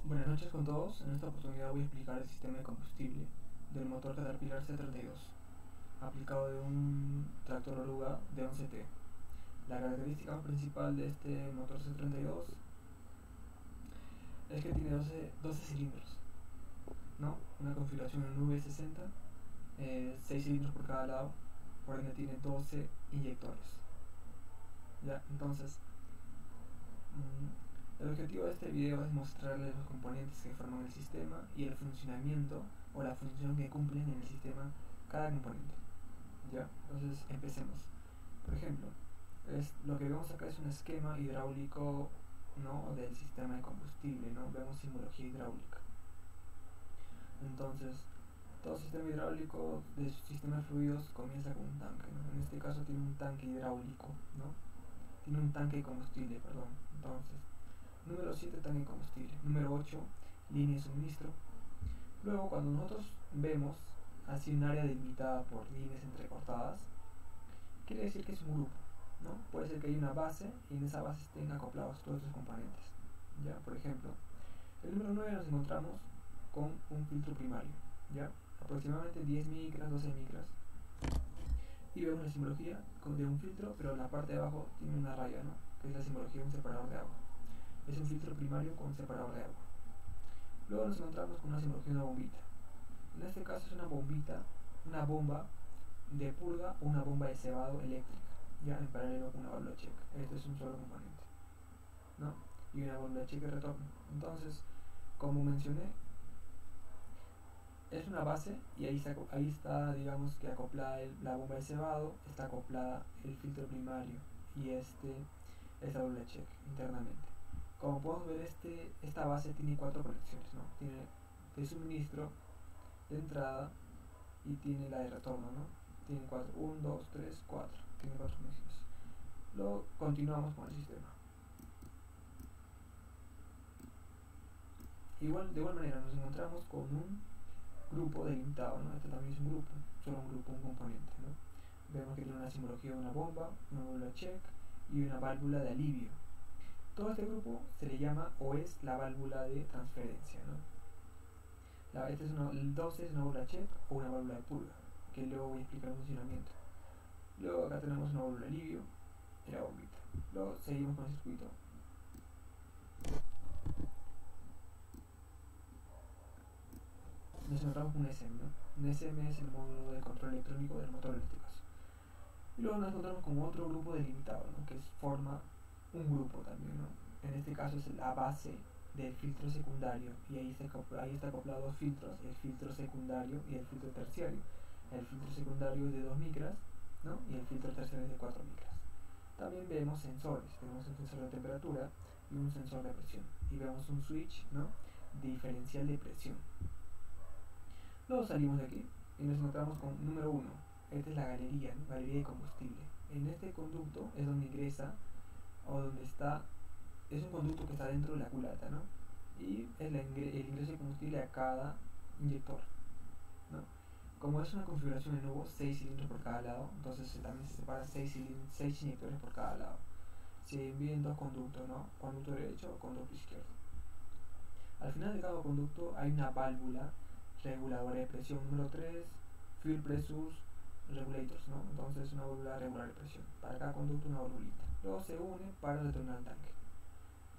Buenas noches con todos. En esta oportunidad voy a explicar el sistema de combustible del motor Caterpillar C32 aplicado de un tractor oruga de 11T. La característica principal de este motor C32 es que tiene 12 cilindros, ¿no? Una configuración en V60, 6 cilindros por cada lado, por ende tiene 12 inyectores. ¿Ya? Entonces, el objetivo de este video es mostrarles los componentes que forman el sistema y el funcionamiento o la función que cumplen en el sistema cada componente. ¿Ya? Entonces empecemos. Por ejemplo, lo que vemos acá es un esquema hidráulico, ¿no?, del sistema de combustible, ¿no? Vemos simbología hidráulica. Entonces, todo sistema hidráulico de sistema de fluidos comienza con un tanque, ¿no? En este caso tiene un tanque hidráulico, ¿no? Tiene un tanque de combustible, perdón. Entonces, número 7, tanque de combustible. Número 8, línea de suministro. Luego, cuando nosotros vemos así un área delimitada por líneas entrecortadas, quiere decir que es un grupo, ¿no? Puede ser que haya una base y en esa base estén acoplados todos estos componentes. ¿Ya? Por ejemplo, el número 9 nos encontramos con un filtro primario, ¿ya? Aproximadamente 10 micras, 12 micras. Y vemos la simbología de un filtro, pero en la parte de abajo tiene una raya, ¿no?, que es la simbología de un separador de agua. Es un filtro primario con separador de agua. Luego nos encontramos con una simbología de una bombita. En este caso es una bombita, una bomba de purga o una bomba de cebado eléctrica, ya en paralelo con una válvula check. Este es un solo componente, ¿no? Y una válvula check de retorno. Entonces, como mencioné, es una base y ahí está, digamos que acoplada la bomba de cebado, está acoplada el filtro primario y esta válvula check internamente. Como podemos ver, esta base tiene 4 conexiones, ¿no? Tiene de suministro, de entrada y tiene la de retorno, ¿no? Tiene 4, 1, 2, 3, 4, tiene 4 conexiones. Luego continuamos con el sistema. De igual manera nos encontramos con un grupo delimitado, ¿no? Este también es un grupo, solo un grupo, un componente, ¿no? Vemos que tiene una simbología de una bomba, una válvula check y una válvula de alivio. Todo este grupo se le llama o es la válvula de transferencia, ¿no? El 12 es una válvula check o una válvula de purga, que luego voy a explicar el funcionamiento. Luego acá tenemos una válvula de alivio y la bombita. Luego seguimos con el circuito. Nos encontramos con un SM, ¿no? Un SM es el módulo de control electrónico del motor en este caso. Y luego nos encontramos con otro grupo delimitado, ¿no?, que forma un grupo también, ¿no? En este caso es la base del filtro secundario y ahí está acoplado dos filtros, el filtro secundario y el filtro terciario. El filtro secundario es de 2 micras, ¿no?, y el filtro terciario es de 4 micras. También vemos sensores, tenemos un sensor de temperatura y un sensor de presión, y vemos un switch, ¿no?, diferencial de presión. Luego salimos de aquí y nos encontramos con número 1. Esta es la galería, ¿no?, galería de combustible. En este conducto es donde ingresa o donde está, es un conducto que está dentro de la culata, ¿no?, y el ingreso de combustible a cada inyector, ¿no? Como es una configuración de nuevo, 6 cilindros por cada lado, entonces también se separa 6 inyectores por cada lado. Se dividen dos conductos, ¿no?, conducto derecho o conducto izquierdo. Al final de cada conducto hay una válvula reguladora de presión, número 3, fuel pressure regulators, ¿no? Entonces una válvula regular de presión. Para cada conducto una válvulita. Luego se une para retornar al tanque.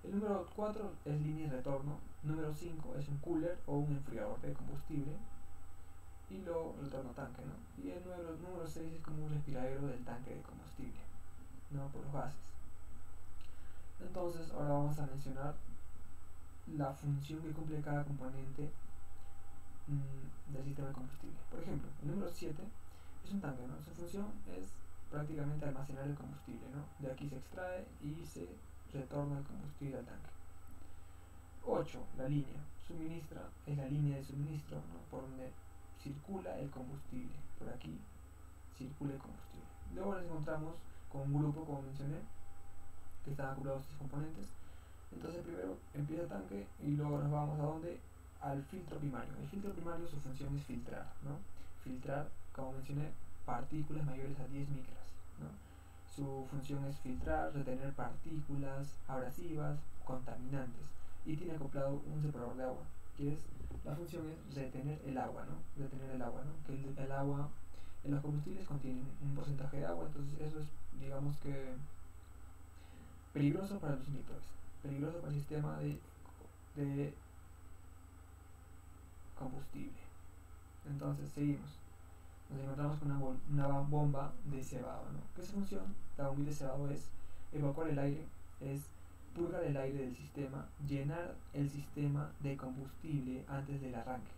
El número 4 es línea de retorno. Número 5 es un cooler o un enfriador de combustible. Y luego retorno tanque, ¿no? Y el número 6 es como un respiradero del tanque de combustible, ¿no?, por los gases. Entonces ahora vamos a mencionar la función que cumple cada componente del sistema de combustible. Por ejemplo, el número 7 es un tanque, ¿no? Su función es prácticamente almacenar el combustible, ¿no? De aquí se extrae y se retorna el combustible al tanque. 8, la línea. Es la línea de suministro, ¿no?, por donde circula el combustible. Por aquí circula el combustible. Luego nos encontramos con un grupo, como mencioné, que están acoplados estos componentes. Entonces primero empieza el tanque y luego nos vamos a donde, al filtro primario. El filtro primario, su función es filtrar, ¿no? Filtrar, como mencioné, partículas mayores a 10 micras, ¿no? Su función es filtrar, retener partículas abrasivas, contaminantes. y tiene acoplado un separador de agua, que es, la función es retener el agua, ¿no? Retener el agua, ¿no? Que el agua en los combustibles contienen un porcentaje de agua, entonces eso es, digamos que, peligroso para los inyectores, peligroso para el sistema de combustible. Entonces seguimos. Nos encontramos con una bomba de cebado, ¿no? ¿Qué es su función? La bombilla de cebado es evacuar el aire, es purgar el aire del sistema, llenar el sistema de combustible antes del arranque,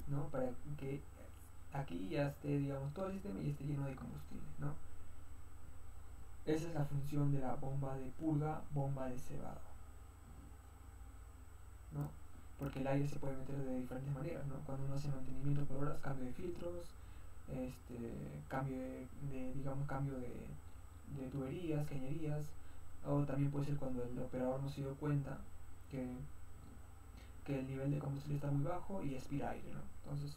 ¿no? Para que aquí ya esté, digamos, todo el sistema y esté lleno de combustible, ¿no? Esa es la función de la bomba de purga, bomba de cebado, ¿no? Porque el aire se puede meter de diferentes maneras, ¿no? Cuando uno hace mantenimiento por horas, cambio de filtros, cambio digamos, cambio de tuberías, cañerías, o también puede ser cuando el operador no se dio cuenta que, que el nivel de combustible está muy bajo y expira aire, ¿no? Entonces,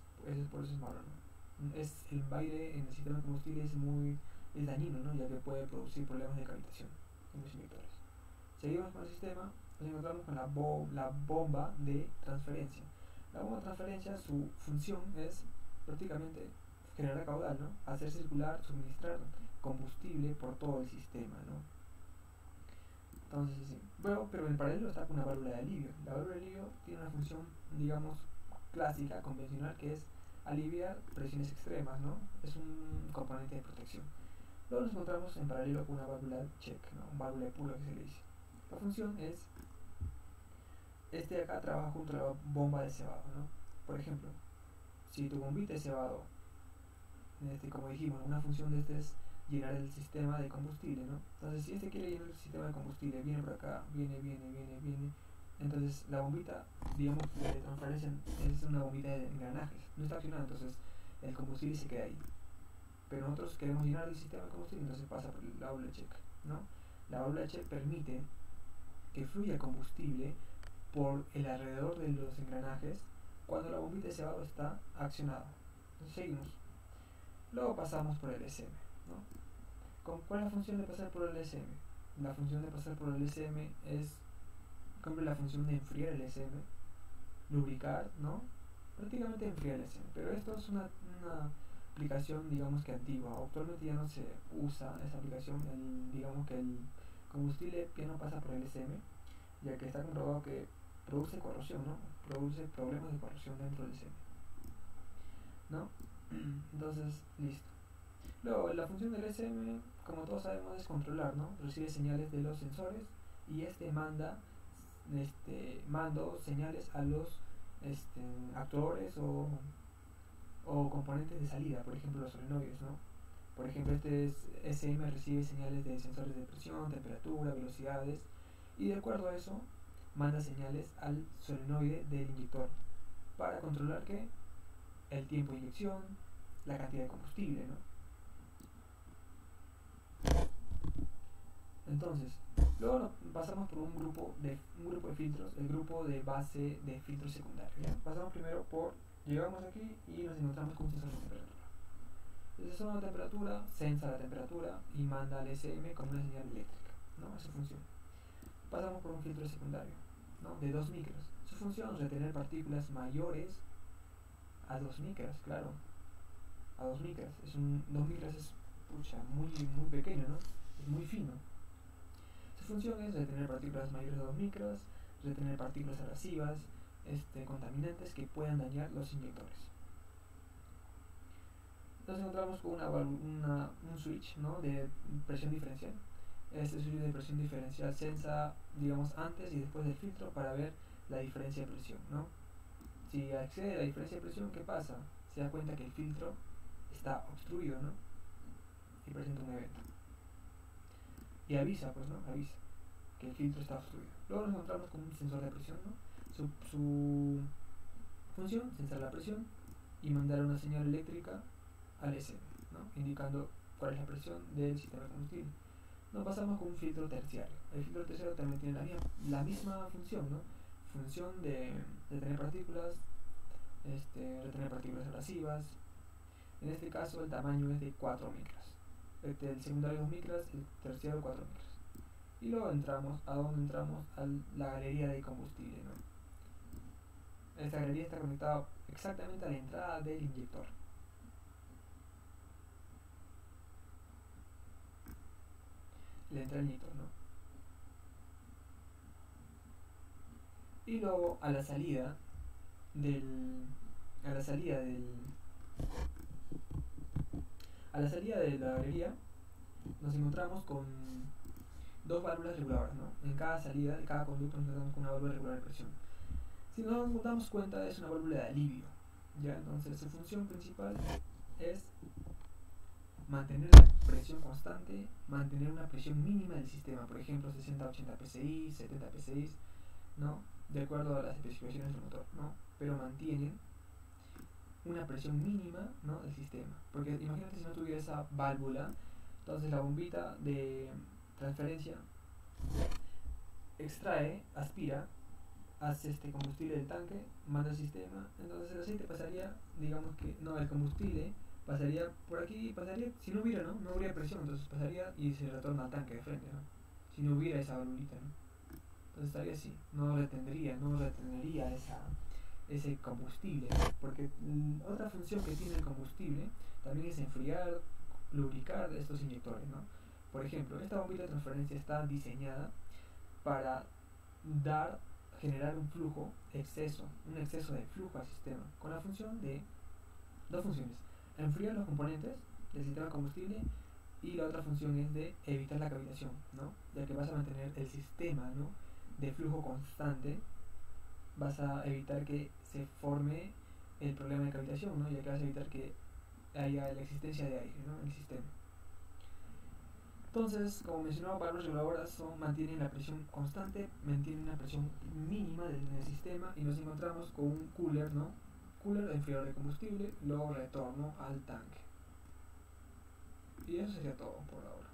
por eso es malo, ¿no? El aire en el sistema de combustible es dañino, ¿no? Ya que puede producir problemas de cavitación en los inyectores. Seguimos con el sistema, nos encontramos con la bomba de transferencia. La bomba de transferencia, su función es prácticamente generar caudal, ¿no? Hacer circular, suministrar combustible por todo el sistema, ¿no? Entonces, sí. Bueno, pero en paralelo está con una válvula de alivio. La válvula de alivio tiene una función, digamos, clásica, convencional, que es aliviar presiones extremas, ¿no? Es un componente de protección. Luego nos encontramos en paralelo con una válvula check, ¿no? Una válvula de purga que se le dice. La función es, de acá trabaja junto a la bomba de cebado, ¿no? Por ejemplo, si tu bombita de cebado, como dijimos, una función de es llenar el sistema de combustible, ¿no? Entonces, si quiere llenar el sistema de combustible, viene por acá, viene, entonces la bombita, digamos, de transferencia es una bombita de engranajes, no está accionada, entonces el combustible se queda ahí. Pero nosotros queremos llenar el sistema de combustible, entonces pasa por la válvula check, ¿no? La válvula check permite que fluya combustible por el alrededor de los engranajes cuando la bombita de cebado está accionada. Entonces seguimos. Luego pasamos por el SM, ¿no? ¿Cuál es la función de pasar por el SM? La función de pasar por el SM es, cumple la función de enfriar el SM, lubricar, ¿no? Prácticamente enfriar el SM. Pero esto es una aplicación, digamos que antigua. Actualmente ya no se usa esa aplicación. Digamos que el combustible ya no pasa por el SM, ya que está comprobado que produce corrosión, ¿no? Produce problemas de corrosión dentro del SM, ¿no? Entonces, listo. Luego, la función del SM, como todos sabemos, es controlar, ¿no? Recibe señales de los sensores y manda señales a los actuadores o componentes de salida, por ejemplo los solenoides, ¿no? Por ejemplo, SM recibe señales de sensores de presión, temperatura, velocidades, y de acuerdo a eso manda señales al solenoide del inyector para controlar que el tiempo de inyección, la cantidad de combustible, ¿no? Entonces, luego pasamos por un grupo de filtros, el grupo de base de filtros secundarios, ¿ya? Pasamos primero llegamos aquí y nos encontramos con un sensor de temperatura. El sensor de temperatura sensa la temperatura y manda al SM con una señal eléctrica, ¿no? Es su función. Pasamos por un filtro secundario, ¿no? De 2 micras. Su función es retener partículas mayores a 2 micras, claro. A 2 micras. 2 micras es muy pequeño, ¿no? Es muy fino. Su función es retener partículas mayores a 2 micras, retener partículas abrasivas, contaminantes que puedan dañar los inyectores. Nos encontramos con un switch, ¿no? De presión diferencial. Este switch de presión diferencial sensa, digamos, antes y después del filtro para ver la diferencia de presión, ¿no? Si accede a la diferencia de presión, ¿qué pasa? Se da cuenta que el filtro está obstruido, ¿no? Y presenta un evento. Y avisa, pues, ¿no? Avisa que el filtro está obstruido. Luego nos encontramos con un sensor de presión, ¿no? Su función, sensar la presión y mandar una señal eléctrica al SM, ¿no? Indicando cuál es la presión del sistema de combustible. Nos pasamos con un filtro terciario. El filtro terciario también tiene la misma función, ¿no? Función de retener partículas, retener partículas abrasivas. En este caso el tamaño es de 4 micras. El secundario 2 micras, el terciario 4 micras. Y luego entramos, ¿a dónde entramos? A la galería de combustible, ¿no? Esta galería está conectada exactamente a la entrada del inyector. La entrada del inyector, ¿no? Y luego a la salida del a la salida del a la salida de la galería nos encontramos con dos válvulas reguladoras, ¿no? En cada salida de cada conducto nos encontramos con una válvula regular de presión. Si nos damos cuenta, es una válvula de alivio, ¿ya? Entonces su función principal es mantener la presión constante, mantener una presión mínima del sistema, por ejemplo 60-80 psi, 70 psi, ¿no? De acuerdo a las especificaciones del motor, ¿no? Pero mantienen una presión mínima, ¿no? del sistema. Porque imagínate si no tuviera esa válvula, entonces la bombita de transferencia extrae, aspira, hace este combustible del tanque, manda al sistema, entonces el aceite pasaría, digamos que, no, el combustible pasaría por aquí, pasaría, si no hubiera, ¿no? No habría presión, entonces pasaría y se retorna al tanque de frente, ¿no? Si no hubiera esa valvulita, ¿no? Entonces estaría así, no retendría ese combustible, ¿no? Porque otra función que tiene el combustible también es enfriar, lubricar estos inyectores, ¿no? Por ejemplo, esta bombita de transferencia está diseñada para generar un exceso de flujo al sistema, con la función de dos funciones: enfriar los componentes del sistema de combustible, y la otra función es de evitar la cavitación, ¿no? Ya que vas a mantener el sistema, ¿no? de flujo constante, vas a evitar que se forme el problema de cavitación, ¿no? Ya que vas a evitar que haya la existencia de aire, ¿no? en el sistema. Entonces, como mencionaba, válvulas reguladoras mantienen la presión constante, mantienen una presión mínima en el sistema, y nos encontramos con un cooler, ¿no? Cooler de enfriador de combustible, luego retorno al tanque. Y eso sería todo por ahora.